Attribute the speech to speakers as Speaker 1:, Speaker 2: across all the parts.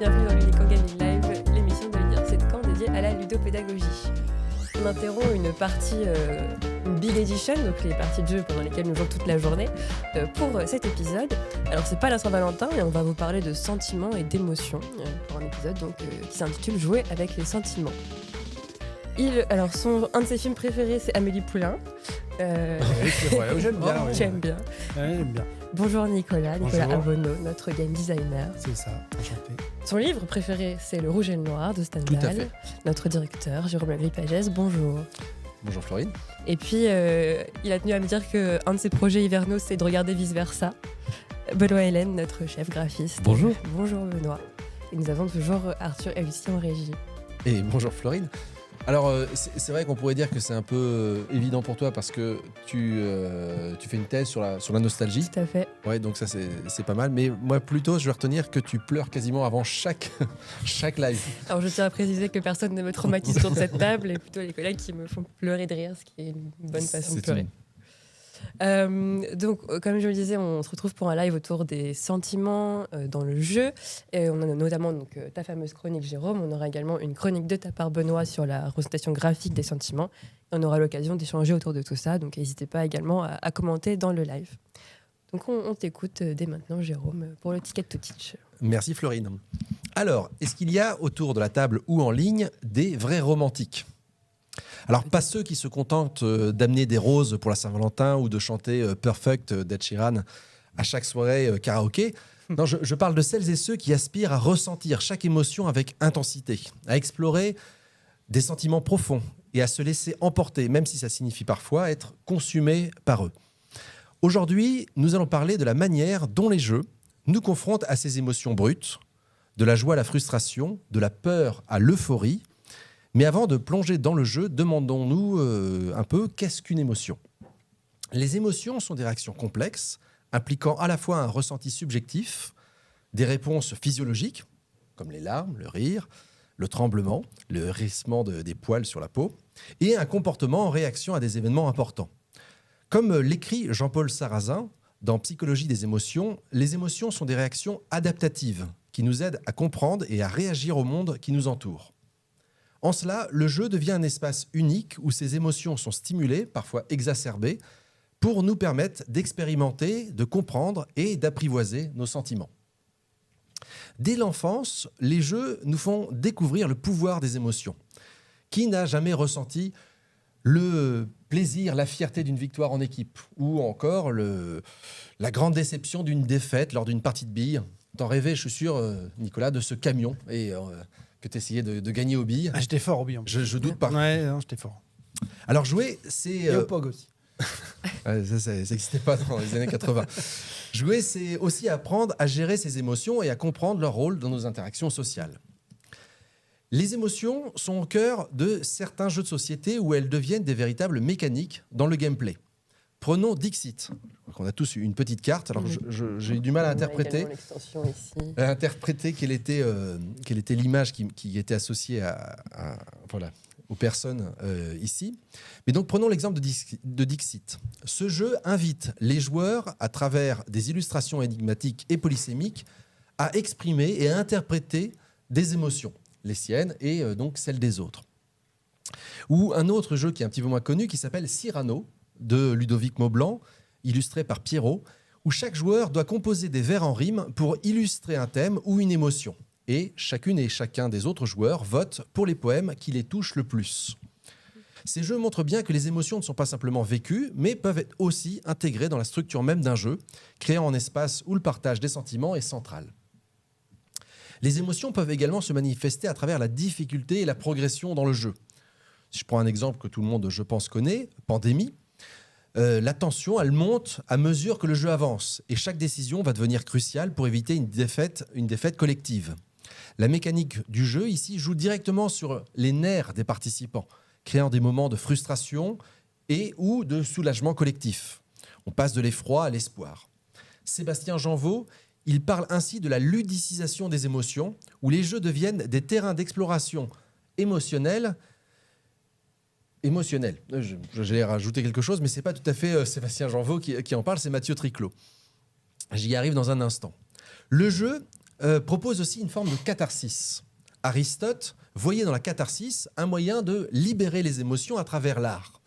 Speaker 1: bienvenue dans l'Unico Gaming Live, l'émission de l'Université de Caen dédiée à la ludopédagogie. On interrompt une partie, une Big Edition, donc les parties de jeu pendant lesquelles nous jouons toute la journée, pour cet épisode. Alors c'est pas la Saint-Valentin, mais on va vous parler de sentiments et d'émotions pour un épisode donc, qui s'intitule Jouer avec les sentiments. Un de ses films préférés, c'est Amélie Poulain.
Speaker 2: Oui, c'est vrai, j'aime bien. Oui.
Speaker 1: J'aime bien.
Speaker 2: Ouais, j'aime bien.
Speaker 1: Bonjour Nicolas
Speaker 2: Bonjour.
Speaker 1: Avonneau, notre game designer.
Speaker 2: C'est ça, enchanté.
Speaker 1: Son livre préféré, c'est Le Rouge et le Noir de Stendhal.
Speaker 3: Tout à fait.
Speaker 1: Notre directeur, Jérôme Lagrippe-Pagès, bonjour.
Speaker 3: Bonjour Florine.
Speaker 1: Et puis, il a tenu à me dire qu'un de ses projets hivernaux, c'est de regarder Vice Versa. Benoît Hélène, notre chef graphiste.
Speaker 3: Bonjour.
Speaker 1: Bonjour Benoît. Et nous avons toujours Arthur et Lucie en régie.
Speaker 3: Et bonjour Florine. Alors, c'est vrai qu'on pourrait dire que c'est un peu évident pour toi parce que tu fais une thèse sur la nostalgie.
Speaker 1: Tout à fait.
Speaker 3: Ouais, donc ça c'est pas mal. Mais moi plutôt, je vais retenir que tu pleures quasiment avant chaque live.
Speaker 1: Alors, je tiens à préciser que personne ne me traumatise autour de cette table, et plutôt les collègues qui me font pleurer de rire, ce qui est une bonne façon de pleurer. Donc, comme je le disais, on se retrouve pour un live autour des sentiments dans le jeu. Et on a notamment donc, ta fameuse chronique, Jérôme. On aura également une chronique de ta part, Benoît, sur la représentation graphique des sentiments. Et on aura l'occasion d'échanger autour de tout ça. Donc, n'hésitez pas également à commenter dans le live. Donc, on t'écoute dès maintenant, Jérôme, pour le Ticket to Teach.
Speaker 3: Merci Florine. Alors, est-ce qu'il y a autour de la table ou en ligne des vrais romantiques ? Alors, pas ceux qui se contentent d'amener des roses pour la Saint-Valentin ou de chanter Perfect d'Ed Sheeran à chaque soirée karaoké. Non, je parle de celles et ceux qui aspirent à ressentir chaque émotion avec intensité, à explorer des sentiments profonds et à se laisser emporter, même si ça signifie parfois être consumé par eux. Aujourd'hui, nous allons parler de la manière dont les jeux nous confrontent à ces émotions brutes, de la joie à la frustration, de la peur à l'euphorie. Mais avant de plonger dans le jeu, demandons-nous un peu qu'est-ce qu'une émotion ? Les émotions sont des réactions complexes, impliquant à la fois un ressenti subjectif, des réponses physiologiques, comme les larmes, le rire, le tremblement, le hérissement des poils sur la peau, et un comportement en réaction à des événements importants. Comme l'écrit Jean-Paul Sarrazin dans Psychologie des émotions, les émotions sont des réactions adaptatives qui nous aident à comprendre et à réagir au monde qui nous entoure. En cela, le jeu devient un espace unique où ces émotions sont stimulées, parfois exacerbées, pour nous permettre d'expérimenter, de comprendre et d'apprivoiser nos sentiments. Dès l'enfance, les jeux nous font découvrir le pouvoir des émotions. Qui n'a jamais ressenti le plaisir, la fierté d'une victoire en équipe, ou encore la grande déception d'une défaite lors d'une partie de billes ? T'en rêvais, je suis sûr, Nicolas, de ce camion et que tu essayais de gagner aux billes.
Speaker 2: Ah, j'étais fort au billes.
Speaker 3: Je doute pas.
Speaker 2: Ouais, non, j'étais fort.
Speaker 3: Alors jouer, c'est...
Speaker 2: Et au POG aussi.
Speaker 3: ça n'existait pas dans les années 80. Jouer, c'est aussi apprendre à gérer ses émotions et à comprendre leur rôle dans nos interactions sociales. Les émotions sont au cœur de certains jeux de société où elles deviennent des véritables mécaniques dans le gameplay. Prenons Dixit. On a tous une petite carte. Alors j'ai eu du mal à interpréter quelle était l'image qui était associée aux personnes ici. Mais donc prenons l'exemple de Dixit. Ce jeu invite les joueurs, à travers des illustrations énigmatiques et polysémiques, à exprimer et à interpréter des émotions, les siennes et donc celles des autres. Ou un autre jeu qui est un petit peu moins connu qui s'appelle Cyrano, de Ludovic Maublanc, illustré par Pierrot, où chaque joueur doit composer des vers en rime pour illustrer un thème ou une émotion. Et chacune et chacun des autres joueurs vote pour les poèmes qui les touchent le plus. Ces jeux montrent bien que les émotions ne sont pas simplement vécues, mais peuvent être aussi intégrées dans la structure même d'un jeu, créant un espace où le partage des sentiments est central. Les émotions peuvent également se manifester à travers la difficulté et la progression dans le jeu. Si je prends un exemple que tout le monde, je pense, connaît, Pandémie, la tension, elle monte à mesure que le jeu avance et chaque décision va devenir cruciale pour éviter une défaite collective. La mécanique du jeu ici joue directement sur les nerfs des participants, créant des moments de frustration et ou de soulagement collectif. On passe de l'effroi à l'espoir. Sébastien Janvaux, il parle ainsi de la ludicisation des émotions, où les jeux deviennent des terrains d'exploration émotionnelle. J'allais rajouter quelque chose, mais ce n'est pas tout à fait Sébastien Janvaux qui en parle, c'est Mathieu Triclot. J'y arrive dans un instant. Le jeu propose aussi une forme de catharsis. Aristote voyait dans la catharsis un moyen de libérer les émotions à travers l'art.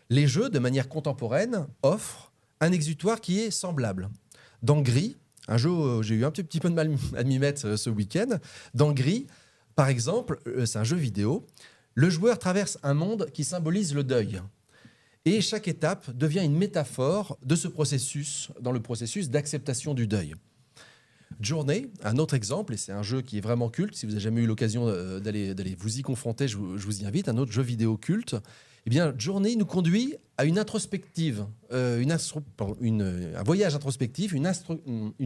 Speaker 3: Les jeux, de manière contemporaine, offrent un exutoire qui est semblable. Dans Gris, un jeu où j'ai eu un petit peu de mal à m'y mettre ce week-end, dans Gris, par exemple, c'est un jeu vidéo, le joueur traverse un monde qui symbolise le deuil. Et chaque étape devient une métaphore de ce processus, dans le processus d'acceptation du deuil. Journey, un autre exemple, et c'est un jeu qui est vraiment culte, si vous n'avez jamais eu l'occasion d'aller vous y confronter, je vous y invite, un autre jeu vidéo culte. Eh bien, Journey nous conduit à une introspective, un voyage introspectif, une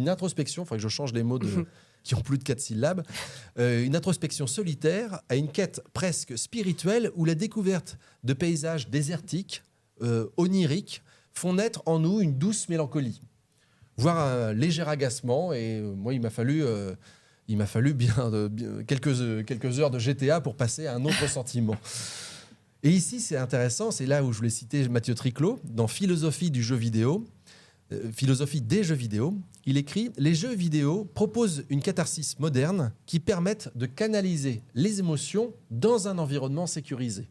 Speaker 3: introspection, il faudrait que je change les mots qui ont plus de 4 syllabes, une introspection solitaire à une quête presque spirituelle où la découverte de paysages désertiques, oniriques, font naître en nous une douce mélancolie, voire un léger agacement. Et moi, il m'a fallu quelques heures de GTA pour passer à un autre sentiment. Et ici, c'est intéressant, c'est là où je voulais citer Mathieu Triclot, dans Philosophie du jeu vidéo, Philosophie des jeux vidéo, il écrit « Les jeux vidéo proposent une catharsis moderne qui permettent de canaliser les émotions dans un environnement sécurisé.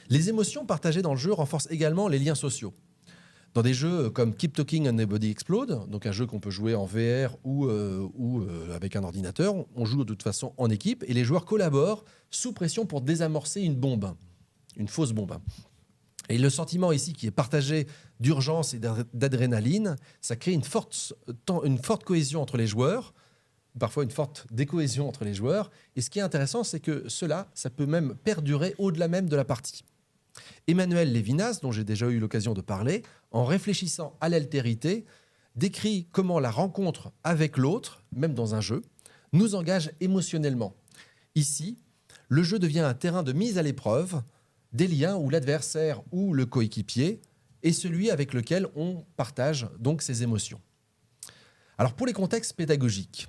Speaker 3: Les émotions partagées dans le jeu renforcent également les liens sociaux. Dans des jeux comme Keep Talking and Nobody Explode, donc un jeu qu'on peut jouer en VR ou avec un ordinateur, on joue de toute façon en équipe et les joueurs collaborent sous pression pour désamorcer une bombe, une fausse bombe. Et le sentiment ici qui est partagé d'urgence et d'adrénaline, ça crée une forte cohésion entre les joueurs, parfois une forte décohésion entre les joueurs. Et ce qui est intéressant, c'est que ça peut même perdurer au-delà même de la partie. Emmanuel Lévinas, dont j'ai déjà eu l'occasion de parler, en réfléchissant à l'altérité, décrit comment la rencontre avec l'autre, même dans un jeu, nous engage émotionnellement. Ici, le jeu devient un terrain de mise à l'épreuve des liens où l'adversaire ou le coéquipier est celui avec lequel on partage donc ses émotions. Alors pour les contextes pédagogiques,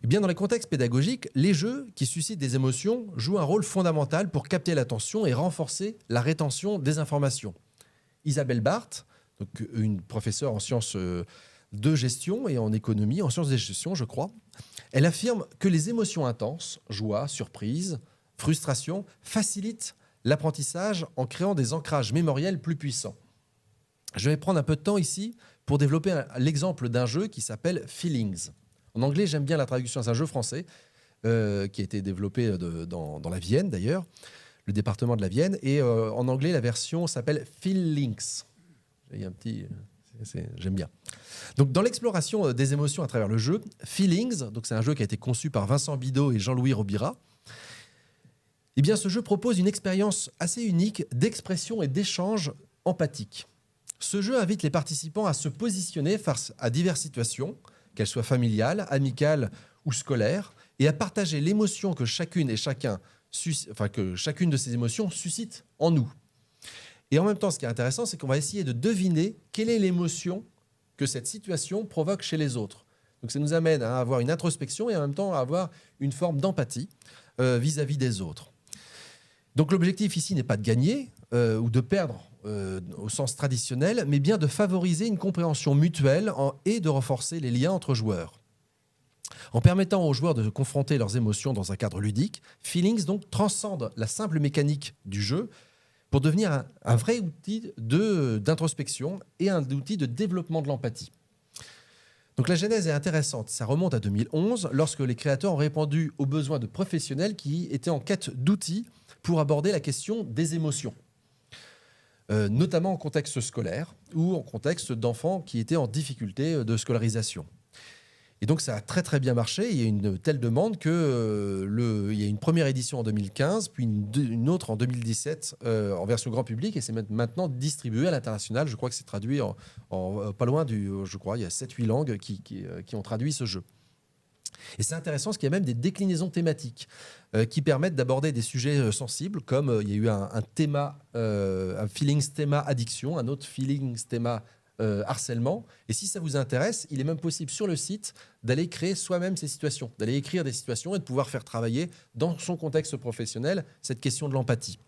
Speaker 3: eh bien dans les contextes pédagogiques, les jeux qui suscitent des émotions jouent un rôle fondamental pour capter l'attention et renforcer la rétention des informations. Isabelle Barthes, donc une professeure en sciences de gestion et en économie, en sciences de gestion je crois, elle affirme que les émotions intenses, joie, surprise, frustration, facilitent l'apprentissage en créant des ancrages mémoriels plus puissants. Je vais prendre un peu de temps ici pour développer l'exemple d'un jeu qui s'appelle Feelings. En anglais, j'aime bien la traduction, c'est un jeu français qui a été développé dans la Vienne d'ailleurs, le département de la Vienne, et en anglais, la version s'appelle Feelings. J'aime bien. Donc, dans l'exploration des émotions à travers le jeu, Feelings, donc c'est un jeu qui a été conçu par Vincent Bidot et Jean-Louis Robira. Eh bien, ce jeu propose une expérience assez unique d'expression et d'échange empathique. Ce jeu invite les participants à se positionner face à diverses situations, qu'elles soient familiales, amicales ou scolaires, et à partager l'émotion que chacune de ces émotions suscite en nous. Et en même temps, ce qui est intéressant, c'est qu'on va essayer de deviner quelle est l'émotion que cette situation provoque chez les autres. Donc ça nous amène à avoir une introspection et en même temps à avoir une forme d'empathie vis-à-vis des autres. Donc l'objectif ici n'est pas de gagner ou de perdre au sens traditionnel, mais bien de favoriser une compréhension mutuelle et de renforcer les liens entre joueurs. En permettant aux joueurs de confronter leurs émotions dans un cadre ludique, Feelings donc transcende la simple mécanique du jeu pour devenir un vrai outil d'introspection et un outil de développement de l'empathie. Donc la genèse est intéressante. Ça remonte à 2011, lorsque les créateurs ont répondu aux besoins de professionnels qui étaient en quête d'outils pour aborder la question des émotions, notamment en contexte scolaire ou en contexte d'enfants qui étaient en difficulté de scolarisation. Et donc ça a très très bien marché. Il y a une telle demande qu'il y a une première édition en 2015, puis une autre en 2017 en version grand public, et c'est maintenant distribué à l'international. Je crois que c'est traduit en pas loin je crois, il y a 7-8 langues qui ont traduit ce jeu. Et c'est intéressant parce qu'il y a même des déclinaisons thématiques qui permettent d'aborder des sujets sensibles, comme il y a eu un feelings théma addiction, un autre feelings théma harcèlement. Et si ça vous intéresse, il est même possible sur le site d'aller créer soi-même ces situations, d'aller écrire des situations et de pouvoir faire travailler dans son contexte professionnel cette question de l'empathie.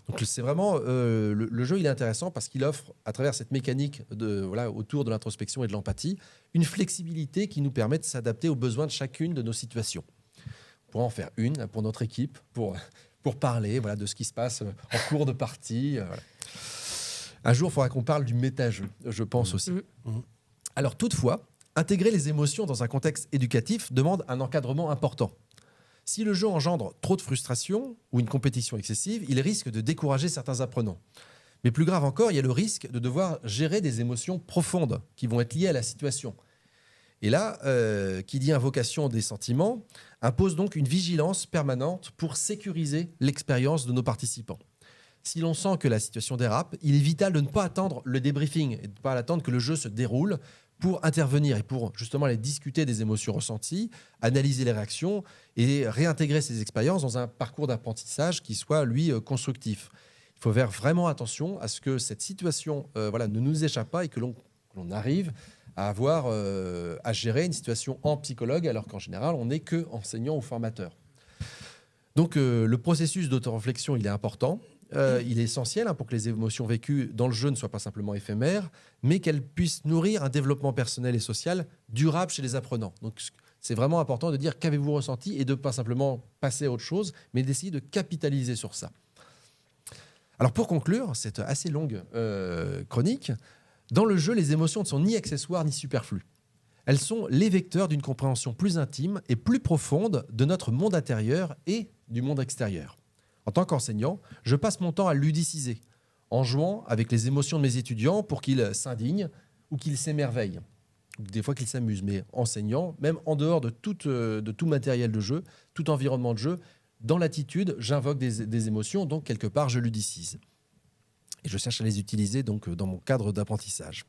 Speaker 3: Donc c'est vraiment le jeu, il est intéressant parce qu'il offre, à travers cette mécanique autour de l'introspection et de l'empathie, une flexibilité qui nous permet de s'adapter aux besoins de chacune de nos situations. On pourra en faire une pour notre équipe, pour parler de ce qui se passe en cours de partie. Voilà. Un jour, il faudra qu'on parle du méta-jeu, je pense aussi. Alors toutefois, intégrer les émotions dans un contexte éducatif demande un encadrement important. Si le jeu engendre trop de frustration ou une compétition excessive, il risque de décourager certains apprenants. Mais plus grave encore, il y a le risque de devoir gérer des émotions profondes qui vont être liées à la situation. Et là, qui dit invocation des sentiments, impose donc une vigilance permanente pour sécuriser l'expérience de nos participants. Si l'on sent que la situation dérape, il est vital de ne pas attendre le débriefing et de ne pas attendre que le jeu se déroule pour intervenir et pour justement aller discuter des émotions ressenties, analyser les réactions et réintégrer ces expériences dans un parcours d'apprentissage qui soit, lui, constructif. Il faut faire vraiment attention à ce que cette situation ne nous échappe pas et que l'on arrive à à gérer une situation en psychologue, alors qu'en général, on n'est que enseignant ou formateur. Donc, le processus d'autoréflexion, il est important. Il est essentiel pour que les émotions vécues dans le jeu ne soient pas simplement éphémères, mais qu'elles puissent nourrir un développement personnel et social durable chez les apprenants. Donc, c'est vraiment important de dire qu'avez-vous ressenti et de ne pas simplement passer à autre chose, mais d'essayer de capitaliser sur ça. Alors, pour conclure cette assez longue chronique, dans le jeu, les émotions ne sont ni accessoires ni superflues. Elles sont les vecteurs d'une compréhension plus intime et plus profonde de notre monde intérieur et du monde extérieur. En tant qu'enseignant, je passe mon temps à ludiciser, en jouant avec les émotions de mes étudiants pour qu'ils s'indignent ou qu'ils s'émerveillent. Des fois qu'ils s'amusent, mais enseignant, même en dehors de tout matériel de jeu, tout environnement de jeu, dans l'attitude, j'invoque des émotions, donc quelque part, je ludicise. Et je cherche à les utiliser donc, dans mon cadre d'apprentissage.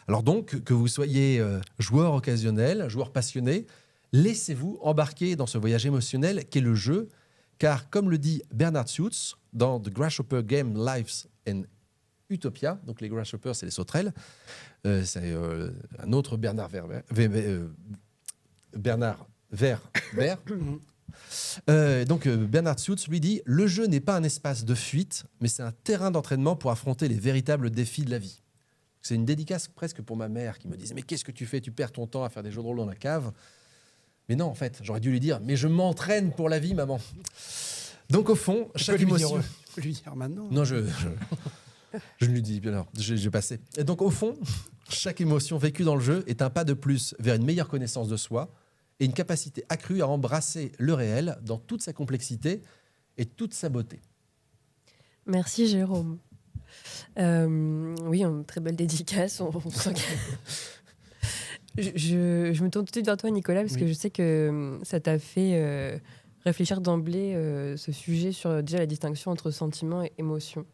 Speaker 3: Alors donc, que vous soyez joueur occasionnel, joueur passionné, laissez-vous embarquer dans ce voyage émotionnel qu'est le jeu, car comme le dit Bernard Suits dans The Grasshopper Game Lives and Utopia, donc les Grasshoppers, c'est les sauterelles, c'est un autre Bernard donc Bernard Suits lui dit « Le jeu n'est pas un espace de fuite, mais c'est un terrain d'entraînement pour affronter les véritables défis de la vie. » C'est une dédicace presque pour ma mère qui me disait « Mais qu'est-ce que tu fais? Tu perds ton temps à faire des jeux de rôle dans la cave. » Mais non, en fait, j'aurais dû lui dire « Mais je m'entraîne pour la vie, maman. » Donc au fond, chaque émotion...
Speaker 2: Tu peux lui dire maintenant.
Speaker 3: Non, je ne lui dis alors, j'ai passé. Et donc au fond, chaque émotion vécue dans le jeu est un pas de plus vers une meilleure connaissance de soi et une capacité accrue à embrasser le réel dans toute sa complexité et toute sa beauté.
Speaker 1: Merci Jérôme. Oui, une très belle dédicace. On sent je me tourne tout de suite vers toi, Nicolas, parce que je sais que ça t'a fait réfléchir d'emblée ce sujet sur déjà la distinction entre sentiment et émotion.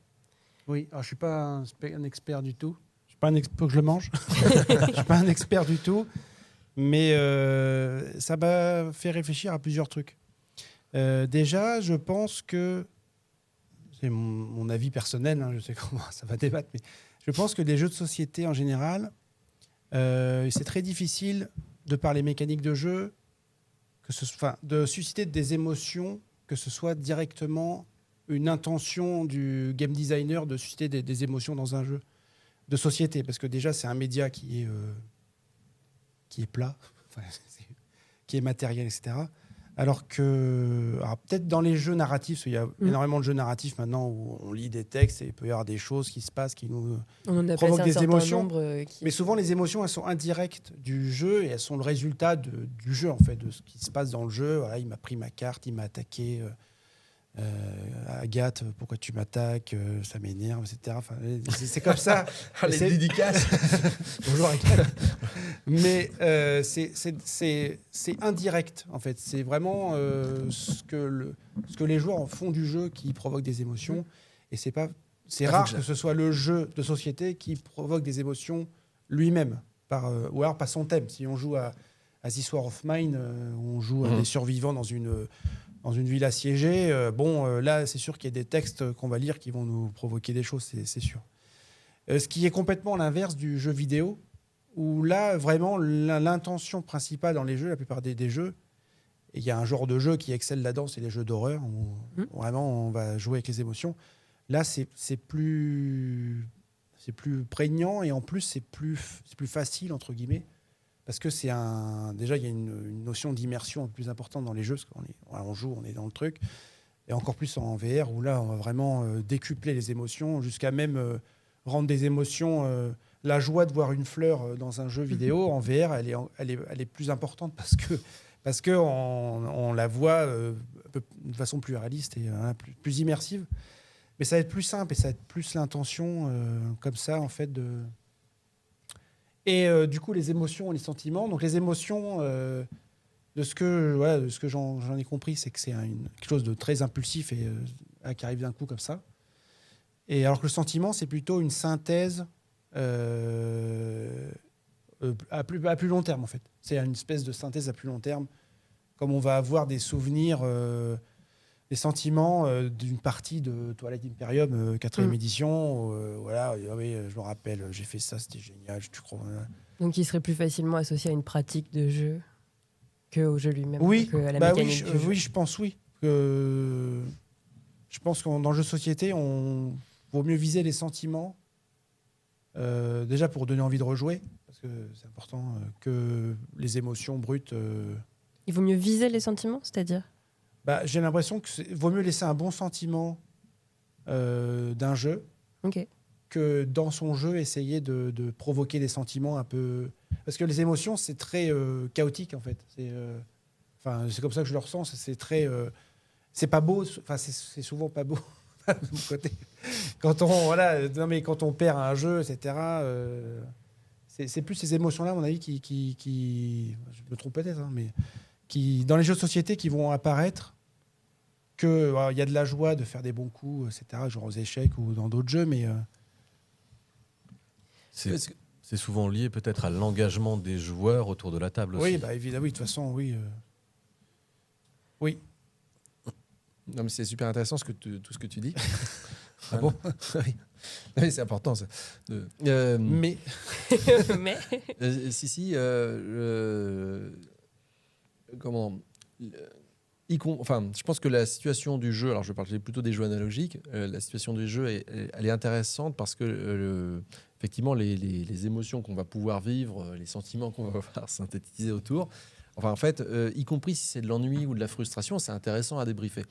Speaker 2: Oui, alors je ne suis pas un expert du tout. Je suis pas faut que je le mange. Je ne suis pas un expert du tout. Mais ça m'a fait réfléchir à plusieurs trucs. Déjà, je pense que, c'est mon avis personnel, je sais comment ça va débattre, mais je pense que les jeux de société en général, c'est très difficile, de par les mécaniques de jeu, de susciter des émotions, que ce soit directement une intention du game designer de susciter des émotions dans un jeu de société. Parce que déjà, c'est un média qui est plat, qui est matériel, etc. Alors peut-être dans les jeux narratifs, parce qu'il y a énormément de jeux narratifs maintenant où on lit des textes et il peut y avoir des choses qui se passent qui nous provoquent des émotions. Mais souvent, les émotions, elles sont indirectes du jeu et elles sont le résultat du jeu, en fait, de ce qui se passe dans le jeu. Voilà, il m'a pris ma carte, il m'a attaqué. Agathe, pourquoi tu m'attaques, ça m'énerve, etc. Enfin, c'est comme ça.
Speaker 3: Les dédicaces.
Speaker 2: Bonjour Agathe. Mais c'est indirect, en fait. C'est vraiment ce que les joueurs font du jeu qui provoque des émotions. Et c'est rare que ce soit le jeu de société qui provoque des émotions lui-même, ou alors par son thème. Si on joue à This War of Mine, on joue à des survivants dans une ville assiégée, là, c'est sûr qu'il y a des textes qu'on va lire qui vont nous provoquer des choses, c'est sûr. Ce qui est complètement l'inverse du jeu vidéo, où là, vraiment, l'intention principale dans les jeux, la plupart des jeux, et il y a un genre de jeu qui excelle là-dedans, c'est les jeux d'horreur, où vraiment on va jouer avec les émotions. Là, c'est plus prégnant et en plus, c'est plus facile, entre guillemets, parce que déjà, il y a une notion d'immersion plus importante dans les jeux, parce on joue, on est dans le truc, et encore plus en VR, où là, on va vraiment décupler les émotions, jusqu'à même rendre des émotions... la joie de voir une fleur dans un jeu vidéo, en VR, elle est plus importante parce que on la voit de façon plus réaliste et plus immersive. Mais ça va être plus simple et ça va être plus l'intention comme ça, en fait. Et du coup, les émotions et les sentiments. Donc, les émotions, de ce que j'en ai compris, c'est que c'est quelque chose de très impulsif et qui arrive d'un coup comme ça. Et alors que le sentiment, c'est plutôt une synthèse à plus long terme, en fait. C'est une espèce de synthèse à plus long terme, comme on va avoir des souvenirs, des sentiments d'une partie de Twilight Imperium, 4e édition. Voilà, oui, je me rappelle, j'ai fait ça, c'était génial, tu crois.
Speaker 1: Donc il serait plus facilement associé à une pratique de jeu qu'au jeu lui-même,
Speaker 2: oui,
Speaker 1: qu'à la mécanique du jeu.
Speaker 2: Oui, je pense, oui. Je pense que dans le jeu de société, on vaut mieux viser les sentiments, déjà pour donner envie de rejouer, parce que c'est important, que les émotions brutes.
Speaker 1: Il vaut mieux viser les sentiments, c'est-à-dire ?
Speaker 2: J'ai l'impression qu'il vaut mieux laisser un bon sentiment d'un jeu que dans son jeu essayer de provoquer des sentiments un peu... Parce que les émotions, c'est très chaotique, en fait. C'est comme ça que je le ressens. C'est très... c'est pas beau. C'est souvent pas beau de mon côté. Quand on perd un jeu, etc., c'est plus ces émotions-là, à mon avis, qui je me trompe peut-être, mais qui, dans les jeux de société, qui vont apparaître, qu'il y a de la joie de faire des bons coups, etc., genre aux échecs ou dans d'autres jeux, mais...
Speaker 4: C'est souvent lié peut-être à l'engagement des joueurs autour de la table aussi.
Speaker 2: Oui, évidemment, oui, de toute façon, oui. Oui.
Speaker 3: Non, mais c'est super intéressant tout ce que tu dis.
Speaker 4: Ah bon?
Speaker 3: Oui. Mais c'est important, ça.
Speaker 2: Mais...
Speaker 3: si. Comment... je pense que la situation du jeu, alors je parle plutôt des jeux analogiques, la situation du jeu, elle est intéressante parce que effectivement, les émotions qu'on va pouvoir vivre, les sentiments qu'on va pouvoir synthétiser autour, en fait, y compris si c'est de l'ennui ou de la frustration, c'est intéressant à débriefer.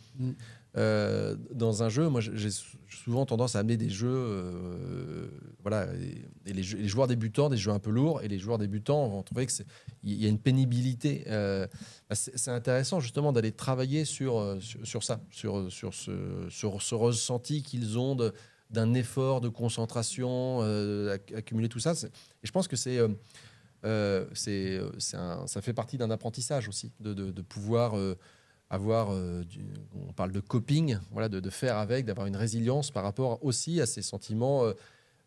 Speaker 3: Dans un jeu, moi, j'ai souvent tendance à amener des jeux, et les joueurs débutants, des jeux un peu lourds, et les joueurs débutants vont trouver qu'il y a une pénibilité. C'est intéressant justement d'aller travailler sur ça, sur ce ressenti qu'ils ont d'un effort de concentration, accumuler tout ça. Et je pense que ça fait partie d'un apprentissage aussi, de pouvoir avoir, on parle de coping, de faire avec, d'avoir une résilience par rapport aussi à ces sentiments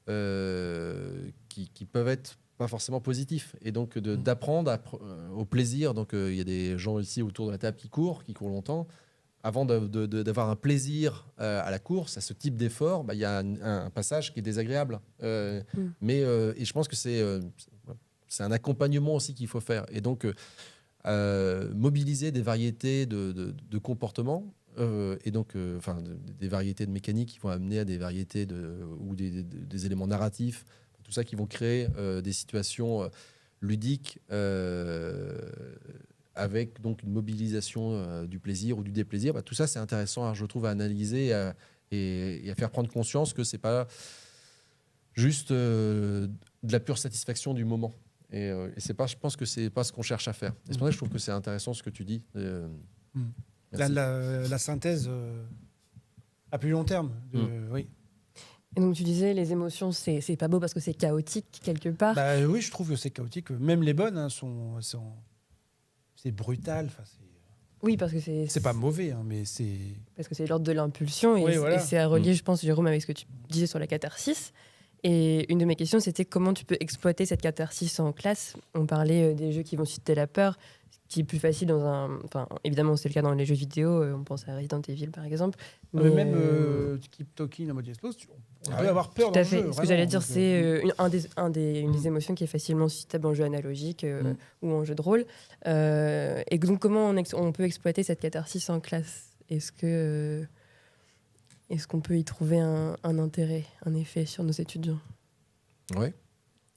Speaker 3: qui peuvent être pas forcément positifs. Et donc d'apprendre au plaisir. Donc il y a des gens ici autour de la table qui courent longtemps. Avant d'avoir un plaisir à la course, à ce type d'effort, il y a un passage qui est désagréable. Mais et je pense que c'est un accompagnement aussi qu'il faut faire. Et donc, mobiliser des variétés de comportements et donc des variétés de mécaniques qui vont amener à des variétés ou des éléments narratifs, tout ça qui vont créer des situations ludiques avec donc une mobilisation du plaisir ou du déplaisir. Tout ça, c'est intéressant, je trouve, à analyser et à faire prendre conscience que c'est pas juste de la pure satisfaction du moment. Et c'est pas, je pense que c'est pas ce qu'on cherche à faire. Et c'est pour ça que je trouve que c'est intéressant ce que tu dis.
Speaker 2: La synthèse à plus long terme. Oui.
Speaker 1: Et donc tu disais, les émotions, c'est pas beau parce que c'est chaotique quelque part.
Speaker 2: Oui, je trouve que c'est chaotique. Même les bonnes c'est brutal.
Speaker 1: Oui, parce que c'est
Speaker 2: pas mauvais, mais c'est...
Speaker 1: Parce que c'est l'ordre de l'impulsion. Et, et c'est à relier, je pense, Jérôme, avec ce que tu disais sur la catharsis. Et une de mes questions, c'était comment tu peux exploiter cette catharsis en classe. On parlait des jeux qui vont susciter la peur, ce qui est plus facile dans un... Enfin, évidemment, c'est le cas dans les jeux vidéo. On pense à Resident Evil, par exemple.
Speaker 2: Mais même Keep Talking à mode Explose, on peut avoir peur
Speaker 1: tout
Speaker 2: dans
Speaker 1: à fait.
Speaker 2: le jeu.
Speaker 1: Ce que j'allais dire, c'est une des émotions qui est facilement suscitable en jeu analogique ou en jeu de rôle. Et donc, comment on peut exploiter cette catharsis en classe ? Est-ce que... est-ce qu'on peut y trouver un intérêt, un effet sur nos étudiants?
Speaker 3: Oui.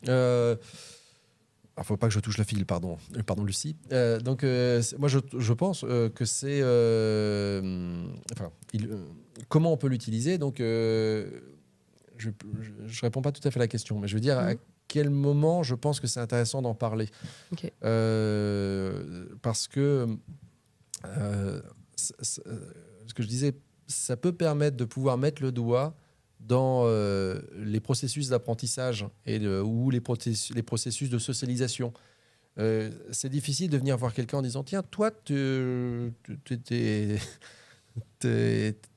Speaker 3: Il ne faut pas que je touche la file, pardon Lucie. Moi, je pense que c'est... comment on peut l'utiliser? Donc, je ne réponds pas tout à fait à la question, mais je veux dire à quel moment je pense que c'est intéressant d'en parler.
Speaker 1: Ok.
Speaker 3: Parce que ce que je disais, ça peut permettre de pouvoir mettre le doigt dans les processus d'apprentissage ou les processus de socialisation. C'est difficile de venir voir quelqu'un en disant tiens, toi, tu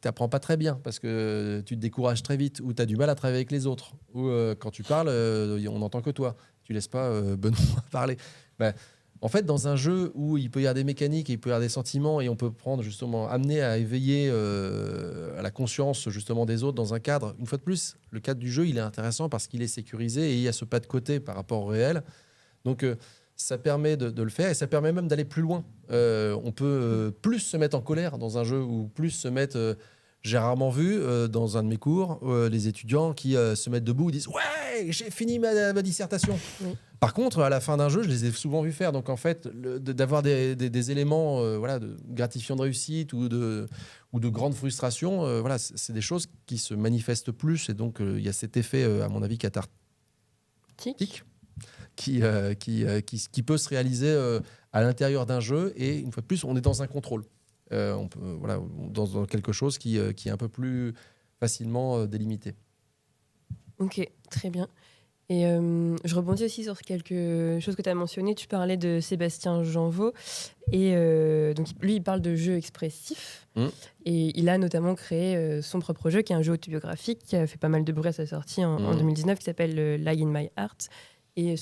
Speaker 3: n'apprends pas très bien parce que tu te décourages très vite ou tu as du mal à travailler avec les autres. Ou quand tu parles, on n'entend que toi. Tu ne laisses pas Benoît parler. En fait, dans un jeu où il peut y avoir des mécaniques, et il peut y avoir des sentiments, et on peut amener à éveiller à la conscience justement des autres dans un cadre. Une fois de plus, le cadre du jeu, il est intéressant parce qu'il est sécurisé et il y a ce pas de côté par rapport au réel. Donc, ça permet de le faire et ça permet même d'aller plus loin. On peut plus se mettre en colère dans un jeu ou plus se mettre... J'ai rarement vu dans un de mes cours les étudiants qui se mettent debout et disent « Ouais, j'ai fini ma dissertation
Speaker 1: Oui. ».
Speaker 3: Par contre, à la fin d'un jeu, je les ai souvent vus faire. Donc, en fait, d'avoir des éléments gratifiants de réussite ou de grande frustration, c'est des choses qui se manifestent plus. Et donc, il y a cet effet, à mon avis, cathartique qui peut se réaliser à l'intérieur d'un jeu. Et une fois de plus, on est dans un contrôle. On peut, dans quelque chose qui est un peu plus facilement délimité.
Speaker 1: Ok, très bien. Et je rebondis aussi sur quelque chose que tu as mentionné. Tu parlais de Sébastien Janvot. Et donc, lui, il parle de jeux expressifs. Et il a notamment créé son propre jeu, qui est un jeu autobiographique, qui a fait pas mal de bruit à sa sortie en 2019, qui s'appelle Lie in My Heart. Et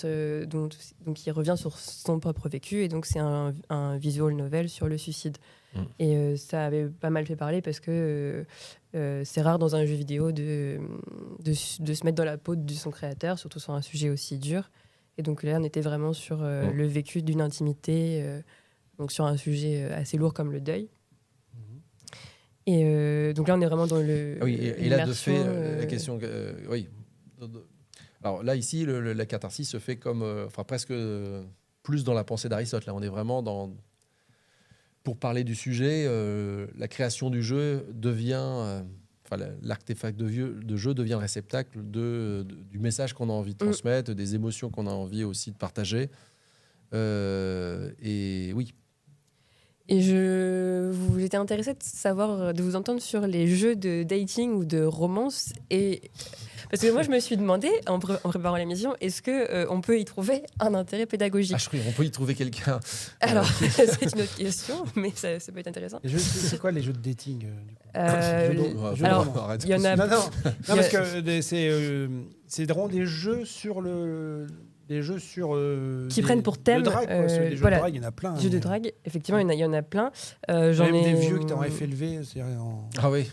Speaker 1: donc, il revient sur son propre vécu. Et donc, c'est un visual novel sur le suicide. Et ça avait pas mal fait parler parce que c'est rare dans un jeu vidéo de se mettre dans la peau de son créateur, surtout sur un sujet aussi dur. Et donc là, on était vraiment sur le vécu d'une intimité, donc sur un sujet assez lourd comme le deuil. Et donc là, on est vraiment dans le...
Speaker 3: Oui, et là, de fait, la question... oui. Alors là, ici, la catharsis se fait comme... presque plus dans la pensée d'Aristote. Là, on est vraiment dans... Pour parler du sujet, la création du jeu devient... l'artefact de jeu devient le réceptacle du message qu'on a envie de transmettre, des émotions qu'on a envie aussi de partager. Et oui.
Speaker 1: Et j'étais intéressée de vous entendre sur les jeux de dating ou de romance. Parce que moi, je me suis demandé, en préparant l'émission, est-ce qu'on peut y trouver un intérêt pédagogique?
Speaker 3: Ah, je crois qu'on peut y trouver quelqu'un.
Speaker 1: Alors, c'est une autre question, mais ça peut être intéressant.
Speaker 2: C'est quoi les jeux de dating du coup
Speaker 1: Alors, il y en a...
Speaker 2: Non, parce que c'est vraiment des jeux sur
Speaker 1: qui prennent pour thème
Speaker 2: de drague, quoi. Sur les jeux de drague, il y en a plein.
Speaker 1: Jeux de drague, effectivement, il y en a plein.
Speaker 2: Même des vieux qui étaient en FLV,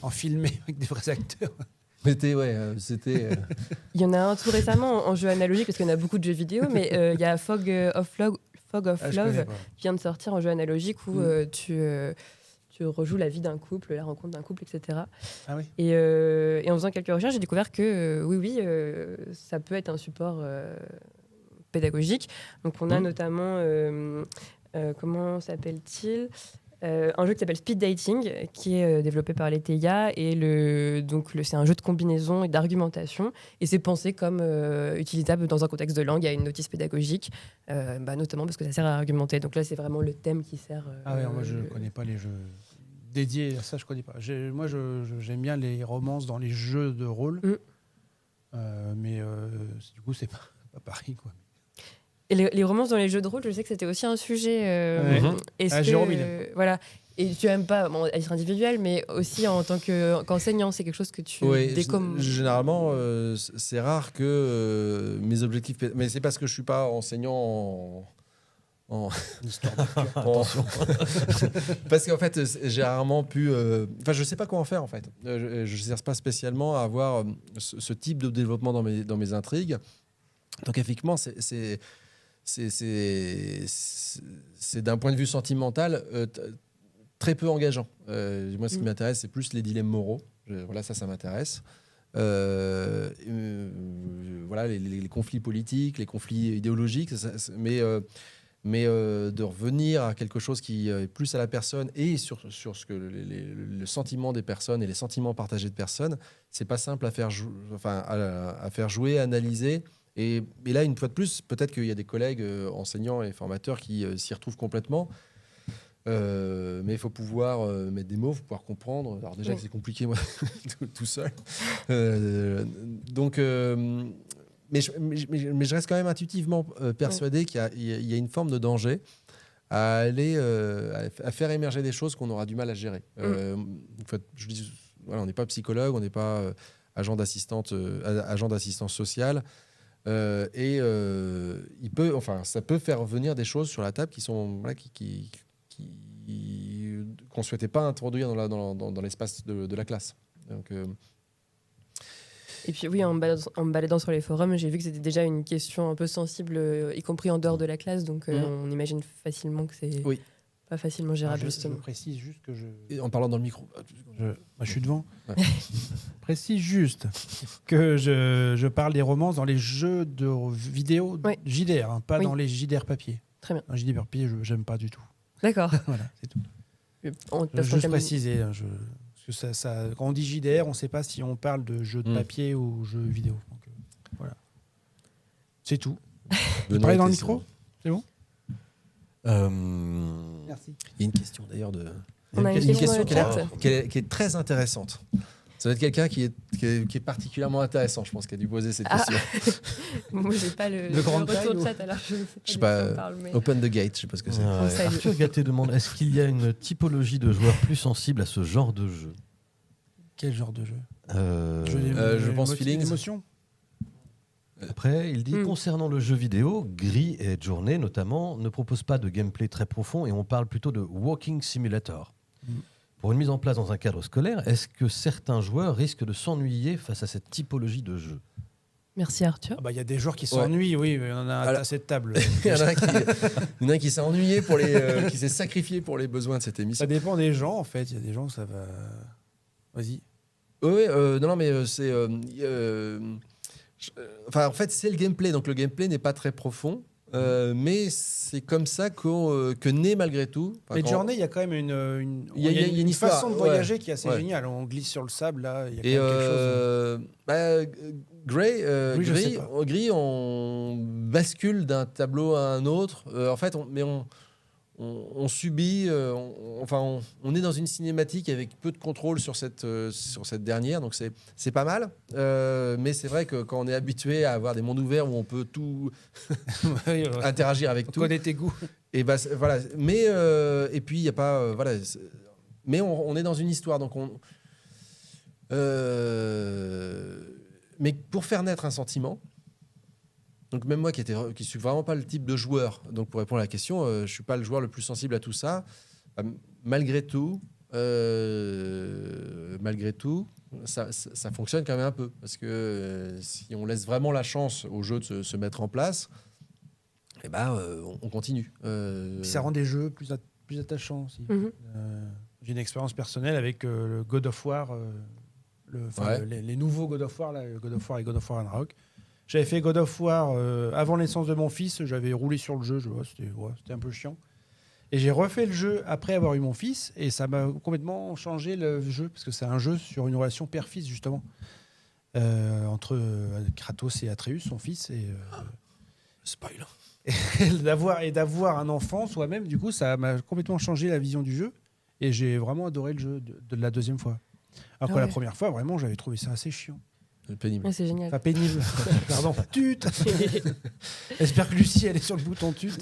Speaker 2: en filmé avec des vrais acteurs.
Speaker 3: C'était.
Speaker 1: Il y en a un tout récemment en jeu analogique, parce qu'il y en a beaucoup de jeux vidéo, mais il y a Fog of Love qui vient de sortir en jeu analogique où tu rejoues la vie d'un couple, la rencontre d'un couple, etc.
Speaker 2: Ah oui.
Speaker 1: Et en faisant quelques recherches, j'ai découvert que ça peut être un support pédagogique. Donc on a notamment, comment s'appelle-t-il, un jeu qui s'appelle Speed Dating, qui est développé par les TIA, et c'est un jeu de combinaison et d'argumentation, et c'est pensé comme utilisable dans un contexte de langue. Il y a une notice pédagogique, notamment parce que ça sert à argumenter. Donc là, c'est vraiment le thème qui sert.
Speaker 2: Moi, je ne connais pas les jeux dédiés à ça, je ne connais pas. Moi, j'aime bien les romances dans les jeux de rôle, mais du coup, c'est pas pareil, quoi.
Speaker 1: Et les romances dans les jeux de rôle, je sais que c'était aussi un sujet.
Speaker 2: Jérôme,
Speaker 1: voilà. Et tu n'aimes pas à titre individuel, mais aussi en tant qu'enseignant, c'est quelque chose que tu décommes.
Speaker 3: Généralement, c'est rare que mes objectifs. Mais c'est parce que je ne suis pas enseignant en
Speaker 2: histoire Attention.
Speaker 3: Parce qu'en fait, j'ai rarement pu. Je ne sais pas comment faire, en fait. Je ne cherche pas spécialement à avoir ce type de développement dans mes intrigues. Donc, effectivement, c'est d'un point de vue sentimental très peu engageant. Moi, ce qui m'intéresse, c'est plus les dilemmes moraux. Voilà, ça m'intéresse. Voilà, les conflits politiques, les conflits idéologiques, mais de revenir à quelque chose qui est plus à la personne et sur ce que le sentiment des personnes et les sentiments partagés de personnes, c'est pas simple à faire jouer, à analyser. Et là, une fois de plus, peut-être qu'il y a des collègues enseignants et formateurs qui s'y retrouvent complètement. Mais il faut pouvoir mettre des mots, il faut pouvoir comprendre. Alors déjà que c'est compliqué, moi, tout seul. Mais je reste quand même intuitivement persuadé qu'il y a une forme de danger à aller à faire émerger des choses qu'on aura du mal à gérer. En fait, je dis, voilà, on n'est pas psychologue, on n'est pas agent d'assistance sociale. Ça peut faire venir des choses sur la table qui sont qu'on ne souhaitait pas introduire dans l'espace de la classe. Donc,
Speaker 1: Et puis oui, en me baladant sur les forums, j'ai vu que c'était déjà une question un peu sensible, y compris en dehors de la classe, donc on imagine facilement que c'est pas facilement gérable.
Speaker 2: Je précise juste que
Speaker 3: Et en parlant dans le micro.
Speaker 2: Je suis devant.
Speaker 3: Ouais.
Speaker 2: Précise juste que je parle des romances dans les jeux de vidéo JDR, pas dans les JDR papier.
Speaker 1: Très bien.
Speaker 2: Un JDR papier, j'aime pas du tout.
Speaker 1: D'accord.
Speaker 2: Voilà, c'est tout.
Speaker 1: Je
Speaker 2: Juste préciser. Parce que quand on dit JDR, on ne sait pas si on parle de jeux de papier ou jeux vidéo. Donc, voilà. C'est tout. Vous parlez dans le micro ? C'est bon ? Merci.
Speaker 3: Il y a une question d'ailleurs
Speaker 1: On a une question
Speaker 3: qui est très intéressante. Ça va être quelqu'un qui est particulièrement intéressant, je pense, qui a dû poser cette question.
Speaker 1: Moi, j'ai pas le retour de chat, alors je sais pas. Parle, mais...
Speaker 3: Open the gate, je sais pas ce que c'est.
Speaker 4: Arthur Gatté demande, est-ce qu'il y a une typologie de joueurs plus sensible à ce genre de jeu ?
Speaker 2: Quel genre de jeu ?
Speaker 3: Je pense feelings.
Speaker 2: Émotion.
Speaker 4: Après, il dit, concernant le jeu vidéo, Gris et Journée notamment, ne proposent pas de gameplay très profond et on parle plutôt de walking simulator. Pour une mise en place dans un cadre scolaire, est-ce que certains joueurs risquent de s'ennuyer face à cette typologie de jeu ?
Speaker 1: Merci Arthur.
Speaker 2: Il y a des joueurs qui s'ennuient, oui, mais on en a à cette table.
Speaker 3: Il y en a qui s'est ennuyé qui s'est sacrifié pour les besoins de cette émission.
Speaker 2: Ça dépend des gens, en fait. Il y a des gens, ça va... Vas-y.
Speaker 3: Oui, non, mais c'est... en fait, c'est le gameplay. Donc, le gameplay n'est pas très profond. Mais c'est comme ça que naît malgré tout.
Speaker 2: Mais Journée, il y a quand même une
Speaker 3: histoire,
Speaker 2: façon de voyager qui est assez géniale. On glisse sur le sable, là. Il y a quelque chose.
Speaker 3: Gris, on bascule d'un tableau à un autre. En fait, on subit. On est dans une cinématique avec peu de contrôle sur cette dernière. Donc, c'est pas mal. Mais c'est vrai que quand on est habitué à avoir des mondes ouverts où on peut tout interagir avec tout.
Speaker 2: On connaît tes goûts.
Speaker 3: Et voilà. Mais et puis il y a pas mais on est dans une histoire, donc mais pour faire naître un sentiment. Donc même moi qui suis vraiment pas le type de joueur, donc pour répondre à la question, je suis pas le joueur le plus sensible à tout ça. Malgré tout, ça fonctionne quand même un peu, parce que si on laisse vraiment la chance au jeu de se mettre en place, on continue.
Speaker 2: Ça rend des jeux plus attachants aussi. J'ai une expérience personnelle avec le God of War, les nouveaux God of War, là, God of War et God of War Ragnarok. J'avais fait God of War avant la naissance de mon fils, j'avais roulé sur le jeu, c'était un peu chiant. Et j'ai refait le jeu après avoir eu mon fils, et ça m'a complètement changé le jeu, parce que c'est un jeu sur une relation père-fils, justement, entre Kratos et Atreus, son fils. Et,
Speaker 3: spoil.
Speaker 2: Et d'avoir un enfant soi-même, du coup, ça m'a complètement changé la vision du jeu, et j'ai vraiment adoré le jeu de la deuxième fois. Alors que la première fois, vraiment, j'avais trouvé ça assez chiant.
Speaker 3: Pénible.
Speaker 1: Ouais, c'est génial.
Speaker 2: Enfin, pénible. Pardon. Tut. J'espère que Lucie, elle est sur le bouton tut.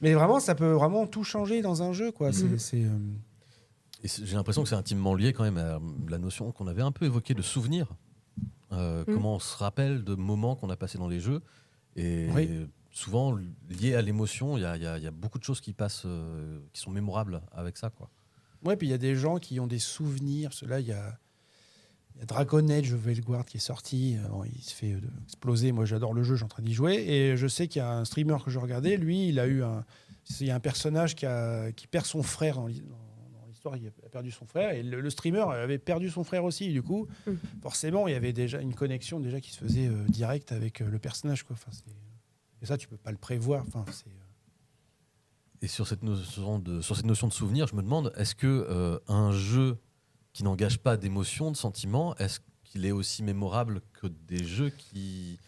Speaker 2: Mais vraiment, ça peut vraiment tout changer dans un jeu, quoi. J'ai
Speaker 4: l'impression que c'est intimement lié quand même à la notion qu'on avait un peu évoquée de souvenir. Comment on se rappelle de moments qu'on a passés dans les jeux. Et souvent, lié à l'émotion, il y a beaucoup de choses qui passent, qui sont mémorables avec ça, quoi.
Speaker 2: Ouais, puis il y a des gens qui ont des souvenirs. Là, il y a Dragon Age Veilguard qui est sorti. Il se fait exploser. Moi, j'adore le jeu, je suis en train d'y jouer. Et je sais qu'il y a un streamer que je regardais. Lui, il y a un personnage qui perd son frère dans l'histoire. histoire, il a perdu son frère, et le streamer avait perdu son frère aussi. Du coup, forcément, il y avait déjà une connexion déjà qui se faisait directe avec le personnage, quoi. Enfin, et ça, tu peux pas le prévoir. Enfin,
Speaker 4: Et sur cette notion de souvenir, je me demande, est-ce que un jeu qui n'engage pas d'émotion, de sentiments, est-ce qu'il est aussi mémorable que des jeux qui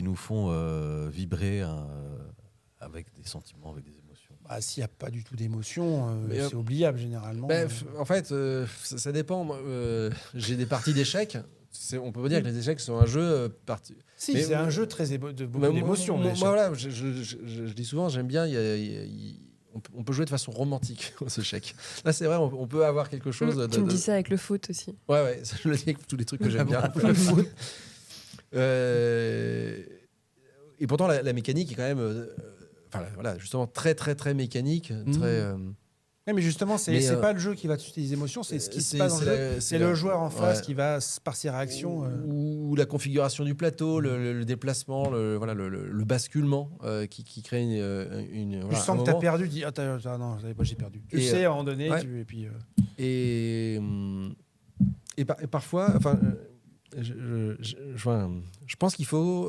Speaker 4: nous font vibrer avec des sentiments, avec des émotions?
Speaker 2: S'il n'y a pas du tout d'émotion, c'est oubliable généralement.
Speaker 3: En fait, ça dépend. Moi, j'ai des parties d'échecs. On peut pas dire que les échecs sont un jeu
Speaker 2: Si,
Speaker 3: mais
Speaker 2: c'est un jeu de beaucoup d'émotions.
Speaker 3: Moi, voilà, je dis souvent, j'aime bien. On peut jouer de façon romantique aux échecs. Là, c'est vrai, on peut avoir quelque chose.
Speaker 1: Tu me dis ça avec le foot aussi.
Speaker 3: Ouais, ça, je le dis avec tous les trucs que j'aime bien. Le foot. Et pourtant, la mécanique est quand même, justement très très très mécanique, très.
Speaker 2: Oui, mais justement, c'est pas le jeu qui va susciter les émotions, c'est ce qui se passe dans le jeu. C'est le joueur en face qui va, par ses réactions...
Speaker 3: Ou la configuration du plateau, le déplacement, le basculement qui crée une
Speaker 2: tu sens que tu as perdu, tu dis « non, j'ai perdu ». Tu le sais à un moment donné.
Speaker 3: Et parfois... Je pense qu'il faut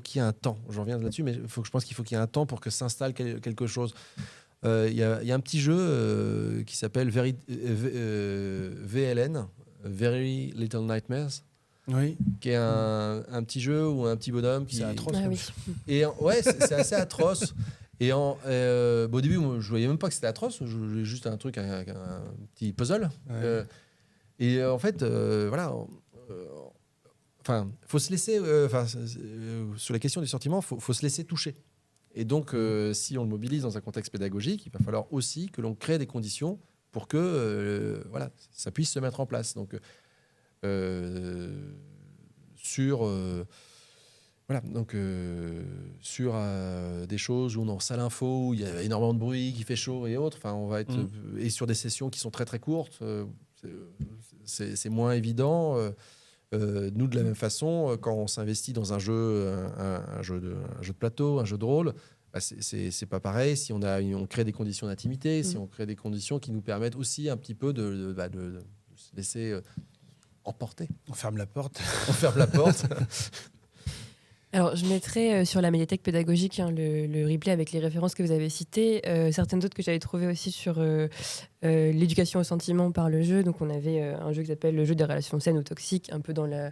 Speaker 3: qu'il y ait un temps. Je reviens là-dessus, mais je pense qu'il faut qu'il y ait un temps pour que s'installe quelque chose. Il y a un petit jeu qui s'appelle VLN, Very Little Nightmares, qui est un petit jeu ou un petit bonhomme qui...
Speaker 2: C'est atroce.
Speaker 3: Et c'est assez atroce. Et au début, moi, je voyais même pas que c'était atroce. Je jouais juste un truc, un petit puzzle. Et en fait, faut se laisser... sur la question des sentiments, faut se laisser toucher. Et donc, si on le mobilise dans un contexte pédagogique, il va falloir aussi que l'on crée des conditions pour que ça puisse se mettre en place. Donc, sur des choses où on est en salle info, où il y a énormément de bruit, qui fait chaud et autres, on va être et sur des sessions qui sont très très courtes, c'est moins évident. Nous, de la même façon, quand on s'investit dans un jeu de plateau, un jeu de rôle, c'est pas pareil. Si on crée des conditions d'intimité, si on crée des conditions qui nous permettent aussi un petit peu de se laisser emporter.
Speaker 2: On ferme la porte.
Speaker 1: Alors, je mettrai sur la médiathèque pédagogique le replay avec les références que vous avez citées. Certaines d'autres que j'avais trouvées aussi sur l'éducation au sentiment par le jeu. Donc, on avait un jeu qui s'appelle le jeu des relations saines ou toxiques, un peu dans la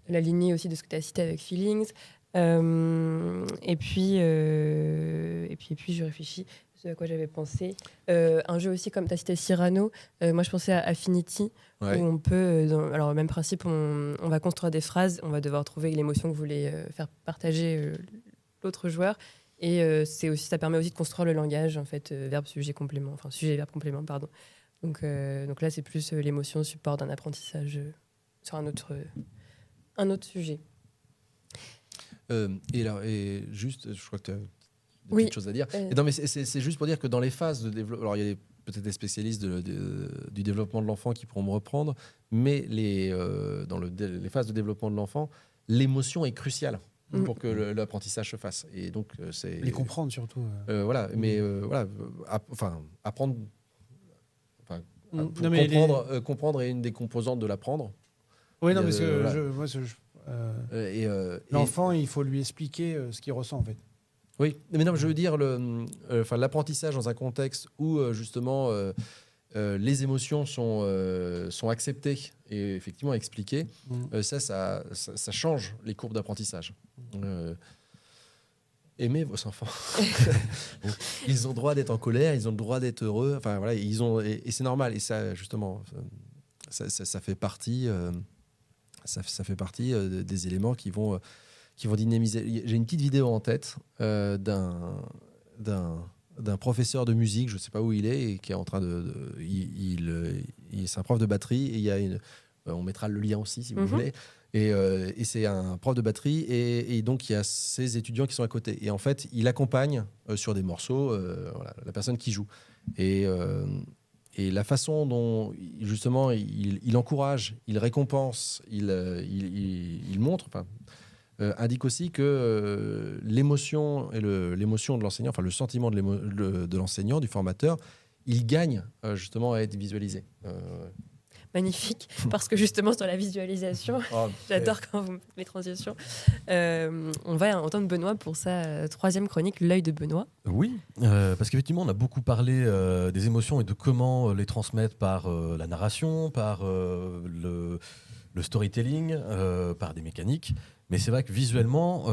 Speaker 1: lignée aussi de ce que tu as cité avec Feelings. Et puis, je réfléchis ce à quoi j'avais pensé. Un jeu aussi, comme tu as cité Cyrano, moi je pensais à Affinity, où on peut, alors même principe, on va construire des phrases, on va devoir trouver l'émotion que vous voulez faire partager l'autre joueur. Et ça permet aussi de construire le langage, en fait, verbe, sujet, complément, enfin sujet, verbe, complément, pardon. Donc là, c'est plus l'émotion support d'un apprentissage sur un autre sujet.
Speaker 3: Et juste, je crois que tu as des petites choses à dire. Non, mais c'est juste pour dire que dans les phases de développement, alors il y a peut-être des spécialistes du développement de l'enfant qui pourront me reprendre, mais dans les phases de développement de l'enfant, l'émotion est cruciale pour que l'apprentissage se fasse. Et donc, c'est
Speaker 2: les comprendre surtout.
Speaker 3: Apprendre. Comprendre est une des composantes de l'apprendre.
Speaker 2: Oui, non, mais l'enfant, il faut lui expliquer ce qu'il ressent en fait.
Speaker 3: Oui, mais non, je veux dire l'apprentissage dans un contexte où justement les émotions sont acceptées et effectivement expliquées. Ça change les courbes d'apprentissage. Aimez vos enfants. Ils ont le droit d'être en colère, ils ont le droit d'être heureux. Enfin voilà, et c'est normal. Et ça justement, ça fait partie. Ça fait partie des éléments qui vont dynamiser. J'ai une petite vidéo en tête d'un professeur de musique, je ne sais pas où il est, et qui est en train c'est un prof de batterie, et il y a on mettra le lien aussi si vous voulez. Et c'est un prof de batterie, et donc il y a ses étudiants qui sont à côté. Et en fait, il accompagne sur des morceaux la personne qui joue. Et la façon dont, justement, il encourage, il récompense, il montre, indique aussi que l'émotion et l'émotion de l'enseignant, enfin le sentiment de l'enseignant, du formateur, il gagne justement à être visualisé.
Speaker 1: Magnifique, parce que justement sur la visualisation, j'adore quand vous mettez les transitions. On va entendre Benoît pour sa troisième chronique, l'œil de Benoît.
Speaker 4: Oui, parce qu'effectivement, on a beaucoup parlé des émotions et de comment les transmettre par la narration, par le storytelling, par des mécaniques. Mais c'est vrai que visuellement,